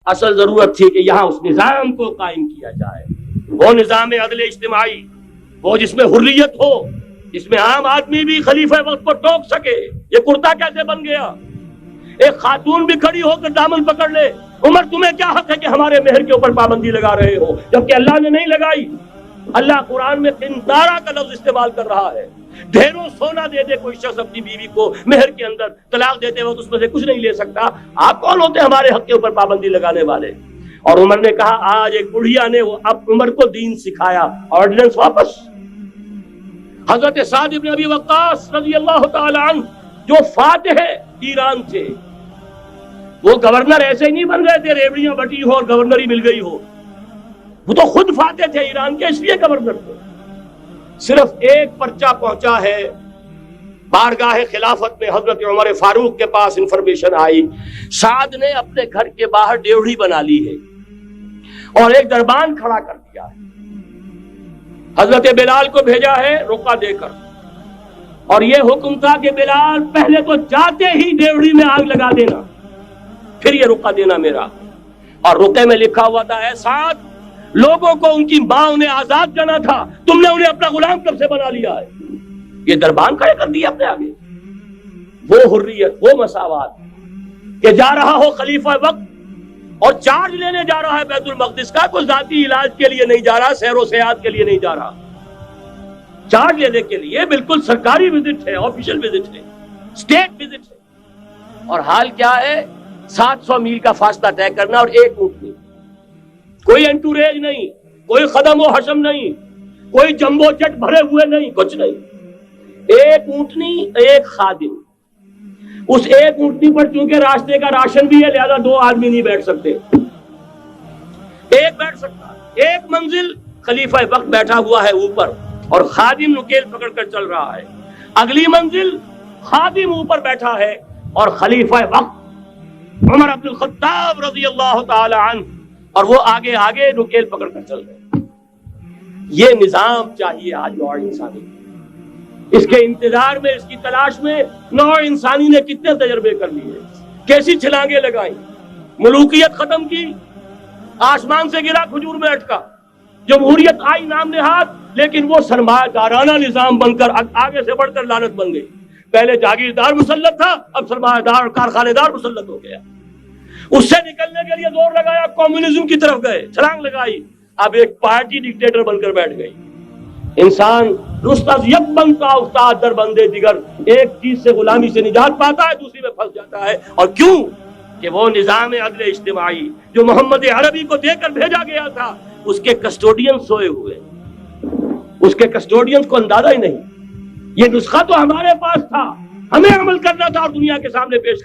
اصل ضرورت تھی کہ یہاں اس نظام کو قائم کیا جائے، وہ نظام عدل اجتماعی، وہ جس میں حریت ہو، جس میں عام آدمی بھی خلیفہ وقت کو ٹوک سکے۔ یہ کرتا کیسے بن گیا؟ ایک خاتون بھی کھڑی ہو کر دامن پکڑ لے، عمر تمہیں کیا حق ہے کہ ہمارے مہر کے اوپر پابندی لگا رہے ہو، جبکہ اللہ نے نہیں لگائی۔ اللہ قرآن میں قنطارہ کا لفظ استعمال کر رہا ہے۔ ڈھیروں سونا دے دے کوئی شخص اپنی بیوی کو مہر کے اندر، طلاق دیتے وقت اس میں سے کچھ نہیں لے سکتا، آپ کون ہوتے ہیں ہمارے حق کے اوپر پابندی لگانے والے؟ اور عمر نے کہا آج ایک بڑھیا نے اب عمر کو دین سکھایا، آرڈیننس واپس۔ حضرت سعد بن ابی وقاص رضی اللہ تعالی عنہ جو فاتح ایران تھے، وہ گورنر ایسے ہی نہیں بن گئے تھے ریوڑیاں بٹی ہو اور گورنر ہی مل گئی ہو، وہ تو خود فاتح تھے ایران کے، اس لیے گورنر تھے۔ صرف ایک پرچہ پہنچا ہے بارگاہ خلافت میں، حضرت عمر فاروق کے پاس انفارمیشن آئی سعد نے اپنے گھر کے باہر ڈیوڑی بنا لی ہے اور ایک دربان کھڑا کر دیا ہے، حضرت بلال کو بھیجا ہے رقعہ دے کر، اور یہ حکم تھا کہ بلال پہلے تو جاتے ہی ڈیوڑی میں آگ لگا دینا، پھر یہ رقعہ دینا میرا۔ اور رقعے میں لکھا ہوا تھا اے سعد، لوگوں کو ان کی ماں انہیں آزاد کرنا تھا، تم نے انہیں اپنا غلام کب سے بنا لیا ہے؟ یہ دربان کھڑے کر دیا اپنے آگے۔ وہ حریت، وہ مساوات کہ جا رہا ہو خلیفہ وقت اور چارج لینے جا رہا ہے بیت المقدس کا، کوئی ذاتی علاج کے لیے نہیں جا رہا، سیر و سیاحت کے لیے نہیں جا رہا، چارج لینے کے لیے بالکل سرکاری وزٹ ہے، آفیشل وزٹ ہے، اسٹیٹ وزٹ ہے۔ اور حال کیا ہے؟ 700 میل کا فاصلہ طے کرنا اور ایک اونٹنی، کوئی انٹوریج نہیں، کوئی خدم و حشم نہیں، کوئی جمبو جٹ بھرے ہوئے نہیں، کچھ نہیں، ایک اونٹنی ایک خادم۔ اس ایک اونٹنی پر چونکہ راستے کا راشن بھی ہے لہذا 2 آدمی نہیں بیٹھ سکتے، ایک بیٹھ سکتا۔ ایک منزل خلیفہ وقت بیٹھا ہوا ہے اوپر اور خادم نکیل پکڑ کر چل رہا ہے، اگلی منزل خادم اوپر بیٹھا ہے اور خلیفہ وقت عمر بن الخطاب رضی اللہ تعالی عنہ اور وہ آگے آگے نکیل پکڑ کر چل رہے۔ یہ نظام چاہیے آج نوع انسانی، اس کے انتظار میں، اس کی تلاش میں نوع انسانی نے کتنے تجربے کر لیے، کیسی چھلانگیں لگائیں، ملوکیت ختم کی، آسمان سے گرا کھجور میں اٹکا، جمہوریت آئی نام نہاد، لیکن وہ سرمایہ دارانہ نظام بن کر آگے سے بڑھ کر لعنت بن گئی۔ پہلے جاگیردار مسلط تھا، اب سرمایہ دار اور کارخانے دار مسلط ہو گیا۔ اس سے نکلنے کے لیے زور لگایا، کمیونزم کی طرف گئے، چھلانگ لگائی، اب ایک پارٹی ڈکٹیٹر بن کر بیٹھ گئی۔ انسان رست از یک بنتا استاد در بندے دیگر، ایک چیز سے غلامی سے نجات پاتا ہے، دوسری میں پھنس جاتا ہے۔ اور کیوں؟ کہ وہ نظام عدل اجتماعی جو محمد عربی کو دے کر بھیجا گیا تھا، اس کے کسٹوڈین سوئے ہوئے، اس کے کسٹوڈین کو اندازہ ہی نہیں۔ یہ نسخہ تو ہمارے پاس تھا، ہمیں عمل کرنا تھا اور دنیا کے سامنے پیش